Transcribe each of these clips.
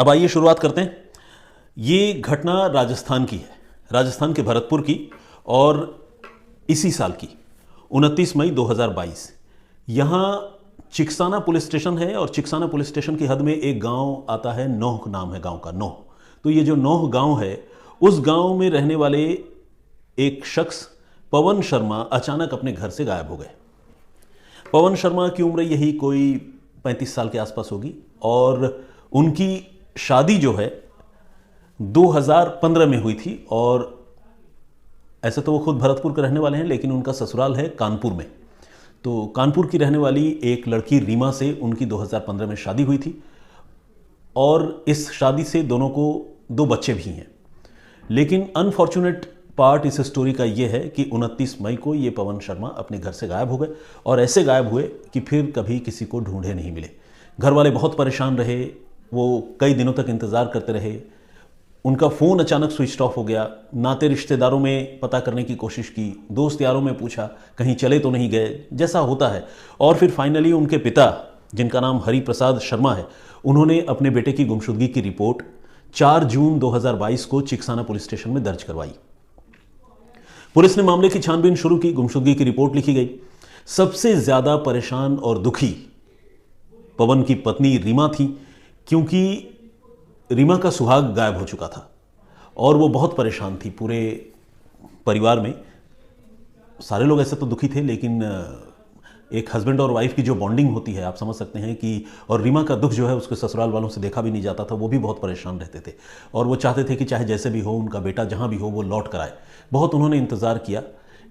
अब आइए शुरुआत करते हैं। ये घटना राजस्थान की है, राजस्थान के भरतपुर की, और इसी साल की 29 मई 2022। यहाँ चिकसाना पुलिस स्टेशन है और चिकसाना पुलिस स्टेशन की हद में एक गांव आता है, नोह नाम है गांव का, नोह। तो ये जो नोह गांव है, उस गांव में रहने वाले एक शख्स पवन शर्मा अचानक अपने घर से गायब हो गए। पवन शर्मा की उम्र यही कोई 35 साल के आसपास होगी और उनकी शादी जो है 2015 में हुई थी। और ऐसे तो वो खुद भरतपुर के रहने वाले हैं, लेकिन उनका ससुराल है कानपुर में। तो कानपुर की रहने वाली एक लड़की रीमा से उनकी 2015 में शादी हुई थी और इस शादी से दोनों को 2 बच्चे भी हैं। लेकिन अनफॉर्चुनेट पार्ट इस स्टोरी का ये है कि 29 मई को ये पवन शर्मा अपने घर से गायब हो गए और ऐसे गायब हुए कि फिर कभी किसी को ढूंढे नहीं मिले। घर वाले बहुत परेशान रहे, वो कई दिनों तक इंतज़ार करते रहे। उनका फ़ोन अचानक स्विच ऑफ हो गया। नाते रिश्तेदारों में पता करने की कोशिश की, दोस्त यारों में पूछा कहीं चले तो नहीं गए, जैसा होता है। और फिर फाइनली उनके पिता, जिनका नाम हरि प्रसाद शर्मा है, उन्होंने अपने बेटे की गुमशुदगी की रिपोर्ट 4 जून 2022 को चिकसाना पुलिस स्टेशन में दर्ज करवाई। पुलिस ने मामले की छानबीन शुरू की, गुमशुदगी की रिपोर्ट लिखी गई। सबसे ज़्यादा परेशान और दुखी पवन की पत्नी रीमा थी, क्योंकि रीमा का सुहाग गायब हो चुका था और वो बहुत परेशान थी। पूरे परिवार में सारे लोग ऐसे तो दुखी थे, लेकिन एक हस्बैंड और वाइफ की जो बॉन्डिंग होती है, आप समझ सकते हैं कि, और रीमा का दुख जो है उसके ससुराल वालों से देखा भी नहीं जाता था। वो भी बहुत परेशान रहते थे और वो चाहते थे कि चाहे जैसे भी हो, उनका बेटा जहाँ भी हो वो लौट कर आए। बहुत उन्होंने इंतज़ार किया,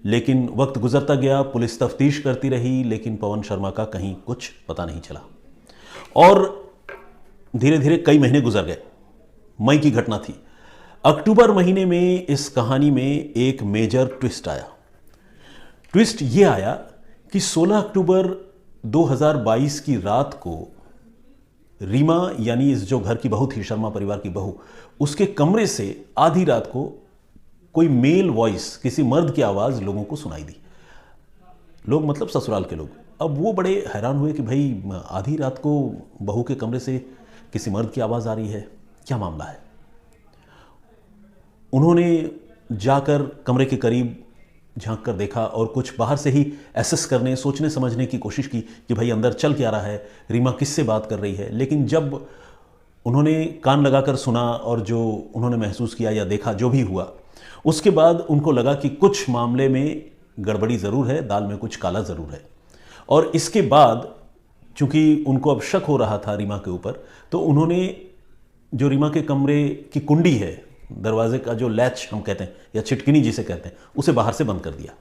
लेकिन वक्त गुजरता गया, पुलिस तफ्तीश करती रही, लेकिन पवन शर्मा का कहीं कुछ पता नहीं चला। और धीरे धीरे कई महीने गुजर गए। मई की घटना थी। अक्टूबर महीने में इस कहानी में एक मेजर ट्विस्ट आया। ट्विस्ट ये आया कि 16 अक्टूबर 2022 की रात को रीमा, यानी इस जो घर की बहू थी, शर्मा परिवार की बहू, उसके कमरे से आधी रात को कोई मेल वॉइस, किसी मर्द की आवाज़ लोगों को सुनाई दी। लोग मतलब ससुराल के लोग। अब वो बड़े हैरान हुए कि भाई आधी रात को बहू के कमरे से किसी मर्द की आवाज़ आ रही है, क्या मामला है। उन्होंने जाकर कमरे के करीब झांक कर देखा और कुछ बाहर से ही एसेस करने, सोचने समझने की कोशिश की कि भाई अंदर चल क्या रहा है, रीमा किससे बात कर रही है। लेकिन जब उन्होंने कान लगाकर सुना और जो उन्होंने महसूस किया या देखा, जो भी हुआ, उसके बाद उनको लगा कि कुछ मामले में गड़बड़ी ज़रूर है, दाल में कुछ काला ज़रूर है। और इसके बाद चूंकि उनको अब शक हो रहा था रीमा के ऊपर, तो उन्होंने जो रीमा के कमरे की कुंडी है, दरवाजे का जो लैच हम कहते हैं या छिटकिनी जिसे कहते हैं, उसे बाहर से बंद कर दिया।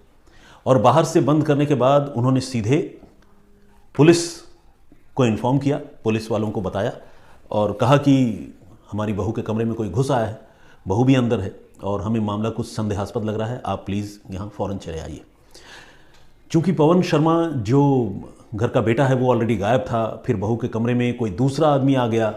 और बाहर से बंद करने के बाद उन्होंने सीधे पुलिस को इन्फॉर्म किया, पुलिस वालों को बताया और कहा कि हमारी बहू के कमरे में कोई घुस आया है, बहू भी अंदर है और हमें मामला कुछ संदेहास्पद लग रहा है, आप प्लीज़ यहाँ फ़ौरन चले आइए। चूँकि पवन शर्मा जो घर का बेटा है वो ऑलरेडी गायब था, फिर बहू के कमरे में कोई दूसरा आदमी आ गया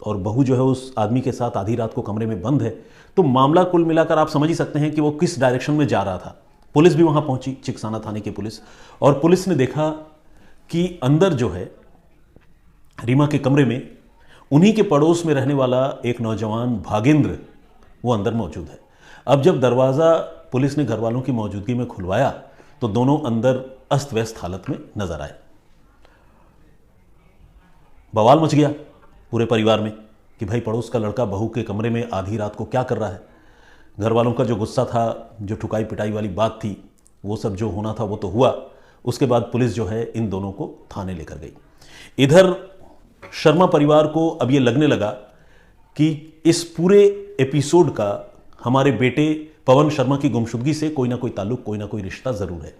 और बहू जो है उस आदमी के साथ आधी रात को कमरे में बंद है, तो मामला कुल मिलाकर आप समझ ही सकते हैं कि वो किस डायरेक्शन में जा रहा था। पुलिस भी वहाँ पहुँची, चिकसाना थाने की पुलिस, और पुलिस ने देखा कि अंदर जो है रीमा के कमरे में उन्हीं के पड़ोस में रहने वाला एक नौजवान भागेंद्र, वो अंदर मौजूद है। अब जब दरवाज़ा पुलिस ने घर वालों की मौजूदगी में खुलवाया तो दोनों अंदर अस्त व्यस्त हालत में नजर आए। बवाल मच गया पूरे परिवार में कि भाई पड़ोस का लड़का बहू के कमरे में आधी रात को क्या कर रहा है। घर वालों का जो गुस्सा था, जो ठुकाई पिटाई वाली बात थी, वो सब जो होना था वो तो हुआ। उसके बाद पुलिस जो है इन दोनों को थाने लेकर गई। इधर शर्मा परिवार को अब ये लगने लगा कि इस पूरे एपिसोड का हमारे बेटे पवन शर्मा की गुमशुदगी से कोई ना कोई ताल्लुक, कोई ना कोई रिश्ता ज़रूर है।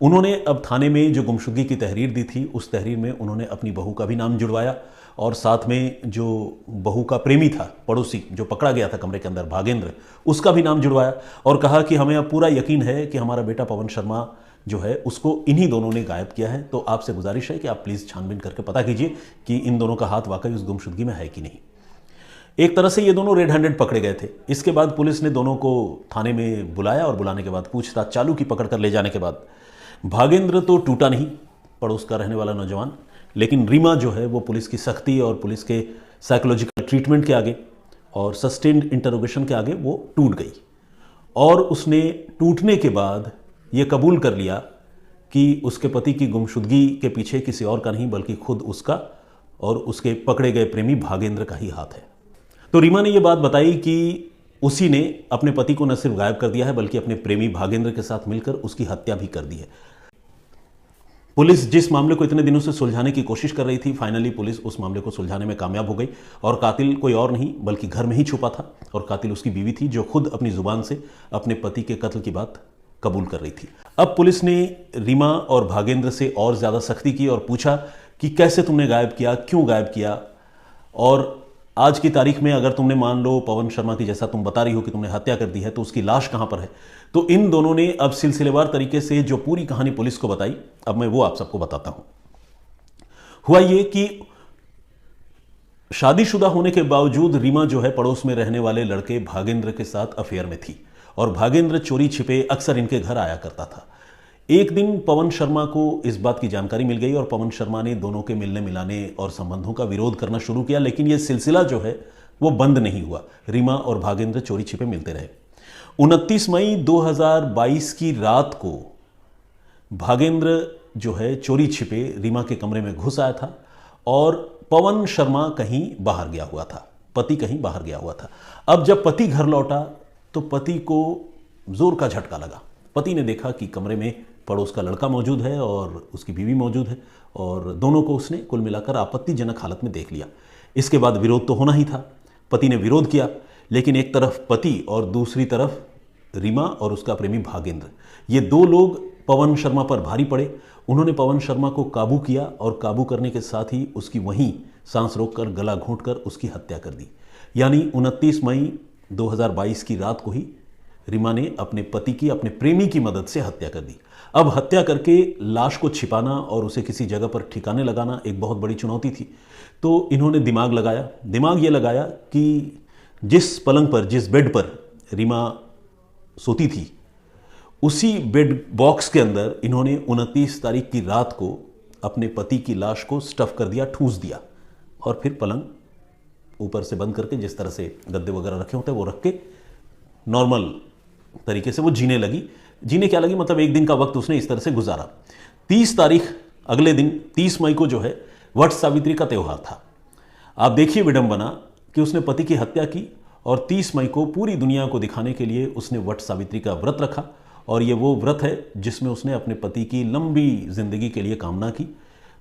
उन्होंने अब थाने में जो गुमशुदगी की तहरीर दी थी, उस तहरीर में उन्होंने अपनी बहू का भी नाम जुड़वाया और साथ में जो बहू का प्रेमी था, पड़ोसी जो पकड़ा गया था कमरे के अंदर, भागेंद्र, उसका भी नाम जुड़वाया और कहा कि हमें अब पूरा यकीन है कि हमारा बेटा पवन शर्मा जो है उसको इन्हीं दोनों ने गायब किया है। तो आपसे गुजारिश है कि आप प्लीज़ छानबीन करके पता कीजिए कि इन दोनों का हाथ वाकई उस गुमशुदगी में है कि नहीं। एक तरह से ये दोनों रेड हैंडेड पकड़े गए थे। इसके बाद पुलिस ने दोनों को थाने में बुलाया और बुलाने के बाद पूछताछ चालू की। पकड़ कर ले जाने के बाद भागेंद्र तो टूटा नहीं, पड़ोस का रहने वाला नौजवान, लेकिन रीमा जो है वो पुलिस की सख्ती और पुलिस के साइकोलॉजिकल ट्रीटमेंट के आगे और सस्टेन्ड इंटरोगेशन के आगे वो टूट गई और उसने टूटने के बाद ये कबूल कर लिया कि उसके पति की गुमशुदगी के पीछे किसी और का नहीं बल्कि खुद उसका और उसके पकड़े गए प्रेमी भागेंद्र का ही हाथ है। तो रीमा ने यह बात बताई कि उसी ने अपने पति को न सिर्फ गायब कर दिया है बल्कि अपने प्रेमी भागेंद्र के साथ मिलकर उसकी हत्या भी कर दी है। पुलिस जिस मामले को इतने दिनों से सुलझाने की कोशिश कर रही थी, फाइनली पुलिस उस मामले को सुलझाने में कामयाब हो गई और कातिल कोई और नहीं बल्कि घर में ही छुपा था और कातिल उसकी बीवी थी जो खुद अपनी जुबान से अपने पति के कत्ल की बात कबूल कर रही थी। अब पुलिस ने रीमा और भागेंद्र से और ज़्यादा सख्ती की और पूछा कि कैसे तुमने गायब किया, क्यों गायब किया, और आज की तारीख में अगर तुमने मान लो पवन शर्मा की जैसा तुम बता रही हो कि तुमने हत्या कर दी है तो उसकी लाश कहां पर है। तो इन दोनों ने अब सिलसिलेवार तरीके से जो पूरी कहानी पुलिस को बताई, अब मैं वो आप सबको बताता हूं। हुआ ये कि शादीशुदा होने के बावजूद रीमा जो है पड़ोस में रहने वाले लड़के भागेंद्र के साथ अफेयर में थी और भागेंद्र चोरी छिपे अक्सर इनके घर आया करता था। एक दिन पवन शर्मा को इस बात की जानकारी मिल गई और पवन शर्मा ने दोनों के मिलने मिलाने और संबंधों का विरोध करना शुरू किया, लेकिन यह सिलसिला जो है वो बंद नहीं हुआ। रीमा और भागेंद्र चोरी छिपे मिलते रहे। 29 मई 2022 की रात को भागेंद्र जो है चोरी छिपे रीमा के कमरे में घुस आया था और पवन शर्मा कहीं बाहर गया हुआ था, पति कहीं बाहर गया हुआ था। अब जब पति घर लौटा तो पति को जोर का झटका लगा। पति ने देखा कि कमरे में पड़ोस का लड़का मौजूद है और उसकी बीवी मौजूद है और दोनों को उसने कुल मिलाकर आपत्तिजनक हालत में देख लिया। इसके बाद विरोध तो होना ही था। पति ने विरोध किया, लेकिन एक तरफ पति और दूसरी तरफ रीमा और उसका प्रेमी भागेंद्र, ये दो लोग पवन शर्मा पर भारी पड़े। उन्होंने पवन शर्मा को काबू किया और काबू करने के साथ ही उसकी वहीं सांस रोककर गला घोंटकर उसकी हत्या कर दी। यानी 29 मई 2022 की रात को ही रीमा ने अपने पति की, अपने प्रेमी की मदद से हत्या कर दी। अब हत्या करके लाश को छिपाना और उसे किसी जगह पर ठिकाने लगाना एक बहुत बड़ी चुनौती थी। तो इन्होंने दिमाग लगाया। दिमाग ये लगाया कि जिस पलंग पर, जिस बेड पर रीमा सोती थी, उसी बेड बॉक्स के अंदर इन्होंने 29 तारीख की रात को अपने पति की लाश को स्टफ कर दिया, ठूंस दिया और फिर पलंग ऊपर से बंद करके, जिस तरह से गद्दे वगैरह रखे होते हैं वो रख के नॉर्मल तरीके से वो जीने लगी। जीने क्या लगी, मतलब एक दिन का वक्त उसने इस तरह से गुजारा। 30 तारीख, अगले दिन 30 मई को जो है वट सावित्री का त्यौहार था। आप देखिए विडंबना कि उसने पति की हत्या की और 30 मई को पूरी दुनिया को दिखाने के लिए उसने वट सावित्री का व्रत रखा और ये वो व्रत है जिसमें उसने अपने पति की लंबी जिंदगी के लिए कामना की।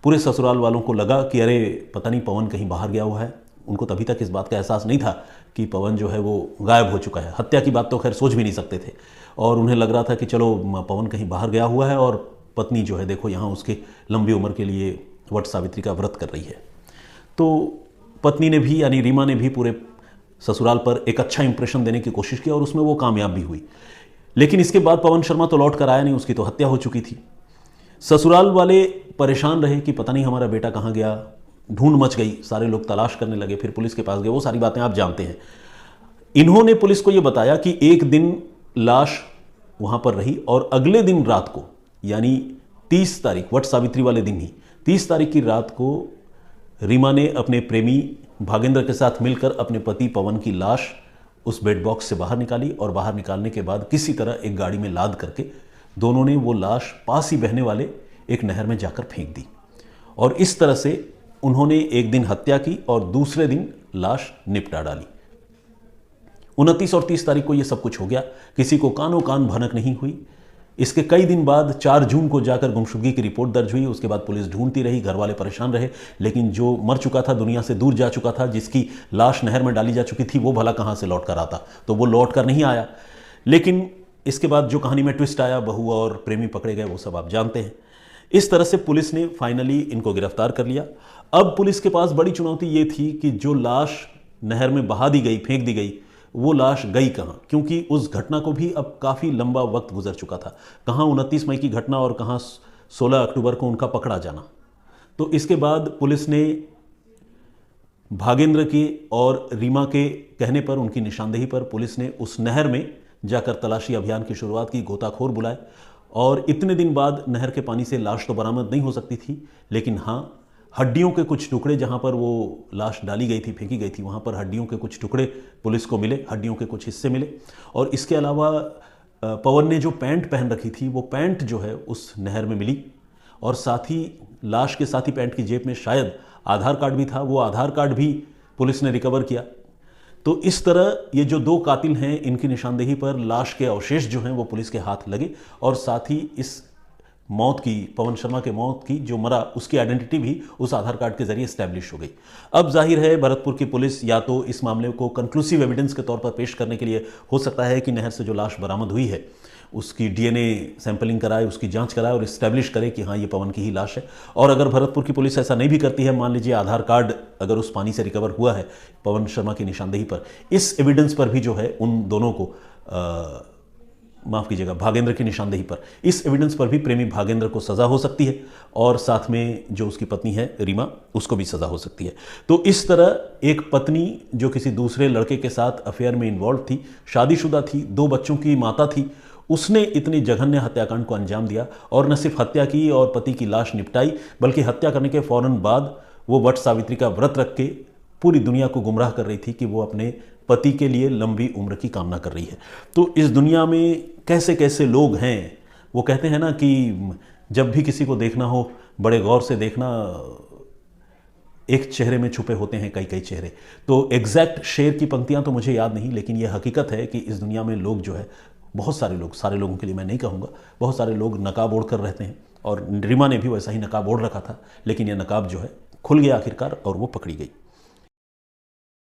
पूरे ससुराल वालों को लगा कि अरे पता नहीं पवन कहीं बाहर गया हुआ है। उनको तभी तक इस बात का एहसास नहीं था कि पवन जो है वो गायब हो चुका है। हत्या की बात तो खैर सोच भी नहीं सकते थे और उन्हें लग रहा था कि चलो पवन कहीं बाहर गया हुआ है और पत्नी जो है देखो यहाँ उसके लंबी उम्र के लिए वट सावित्री का व्रत कर रही है। तो पत्नी ने भी, यानी रीमा ने भी पूरे ससुराल पर एक अच्छा इंप्रेशन देने की कोशिश की और उसमें वो कामयाब भी हुई। लेकिन इसके बाद पवन शर्मा तो लौट कर आया नहीं, उसकी तो हत्या हो चुकी थी। ससुराल वाले परेशान रहे कि पता नहीं हमारा बेटा कहाँ गया। ढूंढ मच गई, सारे लोग तलाश करने लगे, फिर पुलिस के पास गए, वो सारी बातें आप जानते हैं। इन्होंने पुलिस को यह बताया कि एक दिन लाश वहां पर रही और अगले दिन रात को, यानी 30 तारीख, वट सावित्री वाले दिन ही 30 तारीख की रात को रीमा ने अपने प्रेमी भागेंद्र के साथ मिलकर अपने पति पवन की लाश उस बेड बॉक्स से बाहर निकाली और बाहर निकालने के बाद किसी तरह एक गाड़ी में लाद करके दोनों ने वो लाश पास ही बहने वाले एक नहर में जाकर फेंक दी। और इस तरह से उन्होंने एक दिन हत्या की और दूसरे दिन लाश निपटा डाली। 29 और 30 तारीख को यह सब कुछ हो गया, किसी को कानो कान भनक नहीं हुई। इसके कई दिन बाद 4 जून को जाकर गुमशुदगी की रिपोर्ट दर्ज हुई। उसके बाद पुलिस ढूंढती रही, घर वाले परेशान रहे, लेकिन जो मर चुका था, दुनिया से दूर जा चुका था, जिसकी लाश नहर में डाली जा चुकी थी, वो भला कहाँ से लौट कर आता। तो वो लौट कर नहीं आया। लेकिन इसके बाद जो कहानी में ट्विस्ट आया, बहू और प्रेमी पकड़े गए, वो सब आप जानते हैं। इस तरह से पुलिस ने फाइनली इनको गिरफ्तार कर लिया। अब पुलिस के पास बड़ी चुनौती ये थी कि जो लाश नहर में बहा दी गई, फेंक दी गई, वो लाश गई कहाँ, क्योंकि उस घटना को भी अब काफ़ी लंबा वक्त गुजर चुका था। कहाँ 29 मई की घटना और कहाँ 16 अक्टूबर को उनका पकड़ा जाना। तो इसके बाद पुलिस ने भागेंद्र के और रीमा के कहने पर, उनकी निशानदेही पर, पुलिस ने उस नहर में जाकर तलाशी अभियान की शुरुआत की। गोताखोर बुलाए और इतने दिन बाद नहर के पानी से लाश तो बरामद नहीं हो सकती थी, लेकिन हाँ, हड्डियों के कुछ टुकड़े, जहाँ पर वो लाश डाली गई थी, फेंकी गई थी, वहाँ पर हड्डियों के कुछ टुकड़े पुलिस को मिले, हड्डियों के कुछ हिस्से मिले। और इसके अलावा पवन ने जो पैंट पहन रखी थी वो पैंट जो है उस नहर में मिली। और साथ ही लाश के साथ ही पैंट की जेब में शायद आधार कार्ड भी था, वो आधार कार्ड भी पुलिस ने रिकवर किया। तो इस तरह ये जो दो कातिल हैं, इनकी निशानदेही पर लाश के अवशेष जो हैं वो पुलिस के हाथ लगे। और साथ ही इस मौत की, पवन शर्मा के मौत की, जो मरा उसकी आइडेंटिटी भी उस आधार कार्ड के जरिए एस्टैब्लिश हो गई। अब जाहिर है भरतपुर की पुलिस या तो इस मामले को कंक्लूसिव एविडेंस के तौर पर पेश करने के लिए, हो सकता है कि नहर से जो लाश बरामद हुई है उसकी डीएनए सैंपलिंग कराए, उसकी जांच कराए और इस्टेब्लिश करे कि हाँ ये पवन की ही लाश है। और अगर भरतपुर की पुलिस ऐसा नहीं भी करती है, मान लीजिए आधार कार्ड अगर उस पानी से रिकवर हुआ है पवन शर्मा की निशानदेही पर, इस एविडेंस पर भी जो है उन दोनों को माफ़ कीजिएगा, भागेंद्र की निशानदेही पर, इस एविडेंस पर भी प्रेमी भागेंद्र को सज़ा हो सकती है और साथ में जो उसकी पत्नी है रीमा, उसको भी सज़ा हो सकती है। तो इस तरह एक पत्नी जो किसी दूसरे लड़के के साथ अफेयर में इन्वॉल्व थी, शादीशुदा थी, 2 बच्चों की माता थी, उसने इतनी जघन्य हत्याकांड को अंजाम दिया। और न सिर्फ हत्या की और पति की लाश निपटाई, बल्कि हत्या करने के फौरन बाद वो वट सावित्री का व्रत रख के पूरी दुनिया को गुमराह कर रही थी कि वो अपने पति के लिए लंबी उम्र की कामना कर रही है। तो इस दुनिया में कैसे कैसे लोग हैं। वो कहते हैं ना कि जब भी किसी को देखना हो बड़े गौर से देखना, एक चेहरे में छुपे होते हैं कई कई चेहरे। तो एग्जैक्ट शेर की पंक्तियां तो मुझे याद नहीं, लेकिन यह हकीकत है कि इस दुनिया में लोग जो है, बहुत सारे लोग, सारे लोगों के लिए मैं नहीं कहूँगा, बहुत सारे लोग नकाब ओढ़ कर रहते हैं। और रीमा ने भी वैसा ही नकाब ओढ़ रखा था, लेकिन यह नकाब जो है खुल गया आखिरकार और वो पकड़ी गई।